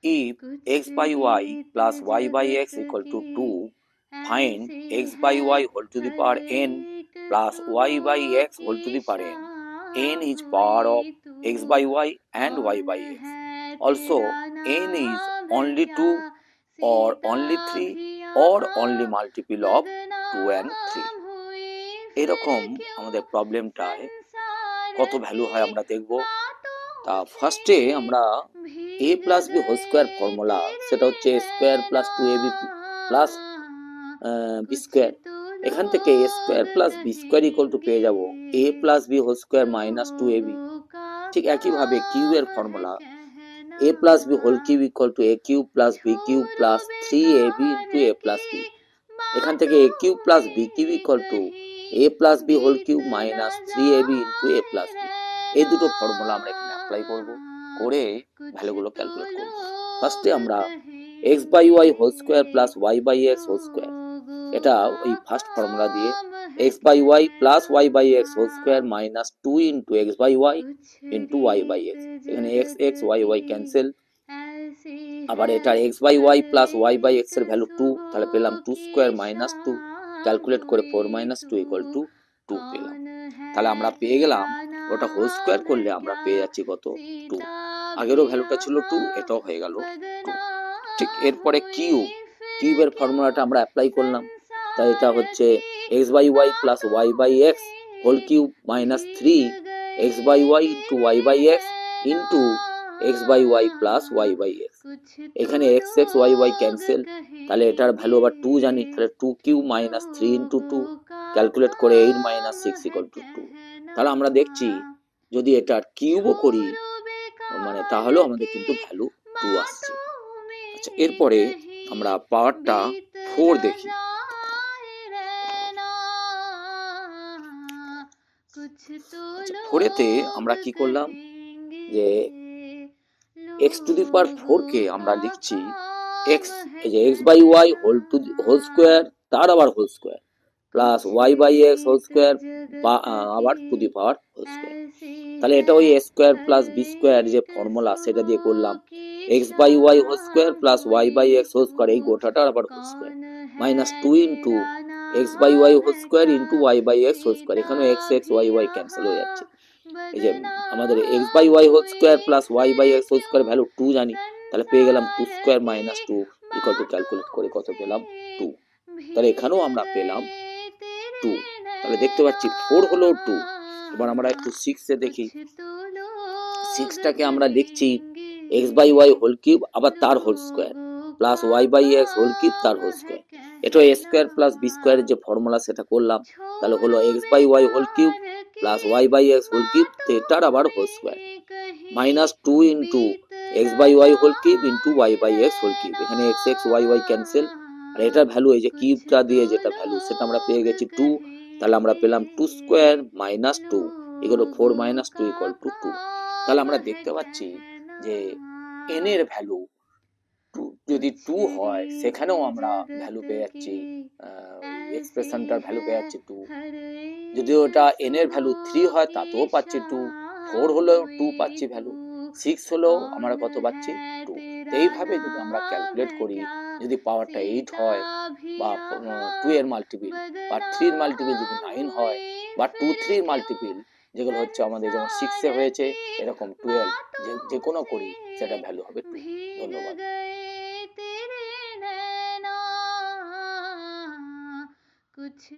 if x by y plus y by x equal to 2, find x by y whole to the power n plus y by x whole to the power n. N is power of x by y and y by x. Also, n is only 2 or only 3 or only multiple of 2 and 3. এরকম আমাদের প্রবলেমটায় কত value হয় আমরা দেখব। তা ফার্স্টে আমরা a plus B whole square formula, সেটা হচ্ছে a square plus 2ab plus B square. এখান থেকে a square plus B square equal to পেয়ে যাব a plus B whole square minus 2ab। ঠিক একইভাবে কিউ এর formula a plus b whole cube equal to a cube plus b cube plus 3ab into a plus b। এখান থেকে a cube plus b cube equal to a plus b whole cube minus 3ab into a plus b। এই দুটো formula আমরা এখানে apply করব, করে ভ্যালুগুলো calculate করব। ফার্স্টে আমরা x by y whole square plus y by x whole square, এটা ওই ফার্স্ট ফর্মুলা দিয়ে x by y plus y by x whole square minus 2 into x by y into y by x। এখানে x x y y cancel. আবার এটা x by y plus y by x এর value 2, তাহলে পেলাম 2 square minus 2, calculate করে 4 minus 2 equal to 2 পেলাম। তাহলে আমরা পেয়ে গেলাম, ওটা হোল স্কয়ার করলে আমরা পেয়ে যাচ্ছি কত 2। আগেরও ভ্যালুটা ছিল 2, এটাও হয়ে গেল 2। ঠিক এরপরে কিউবের ফর্মুলাটা আমরা অ্যাপ্লাই করলাম। তাই এটা হচ্ছে x by y plus y by x whole cube minus 3 x by y into y by x into x by y plus y by x। এখানে x x y y cancel, তাহলে এটার value আবার 2 জানি, তাহলে 2 cube minus 3 into 2, calculate করে 8 minus 6 equal to 2। তাহলে আমরা দেখছি যদি এটার কিউবও করি মানে তাহলেও আমাদের কিন্তু ভ্যালু 2 আসছে। আচ্ছা, এরপরে আমরা পাওয়ারটা 4 দেখি। ফোরেতে আমরা কি করলাম, যে x টু দি পাওয়ার 4 কে আমরা লিখছি x, এই যে x by y whole square, তার আবার whole square plus y by x whole square আবার to the power whole square. তাহলে এটা ওই a square plus b square যে ফর্মুলা সেটা দিয়ে করলাম, x by y whole square plus y by x whole square, এই গোটাটা আবার whole square minus 2 into x by y whole square into y by x whole square. এখানে x x y y cancel হয়ে যাচ্ছে। এই যে আমাদের x by y whole square plus y by x whole square value 2 জানি, তাহলে পেয়ে গেলাম 2 square minus 2 equal to, calculate করে কত পেলাম 2। তাহলে এখানেও আমরা পেলাম 2। তাহলে দেখতে পাচ্ছি 4 হলো 2। এবার আমরা একটু 6 এ দেখি। 6টাকে আমরা লিখছি x by y whole cube আবার তার whole square plus y by x whole cube তার হোল স্কয়ার। এটা a স্কয়ার প্লাস b স্কয়ারের যে ফর্মুলা সেটা করলাম, তাহলে হলো x by y whole cube plus y by x whole cube এটার আবার whole square minus 2 into x by y whole cube into y by x whole cube. এখানে x x y y cancel, আর এটার value এই যে কিউবটা দিয়ে যেটা value সেটা আমরা পেয়ে গেছি 2। তাহলে আমরা পেলাম 2 square minus 2 equal two 4 minus 2 equal two 2। তাহলে আমরা দেখতে পাচ্ছি যে n এর ভ্যালু যদি 2 হয় সেখানেও আমরা ভ্যালু পেয়ে যাচ্ছি, এক্সপ্রেশনটার ভ্যালু পেয়ে যাচ্ছি 2। যদি ওটা n এর ভ্যালু 3 হয় তাতেও পাচ্ছি 2, 4 হলেও 2 পাচ্ছি ভ্যালু, 6 হলেও আমরা কত পাচ্ছি 2। এইভাবে যদি আমরা ক্যালকুলেট করি, যদি পাওয়ারটা 8 হয় বা 2 এর মাল্টিপল বা 3 এর মাল্টিপল যদি 9 হয় বা 2 3 এর মাল্টিপল যেগুলো হচ্ছে আমাদের যেমন 6 এ হয়েছে এরকম 12, যে কোনো করি সেটা ভ্যালু হবে 2। ধন্যবাদ।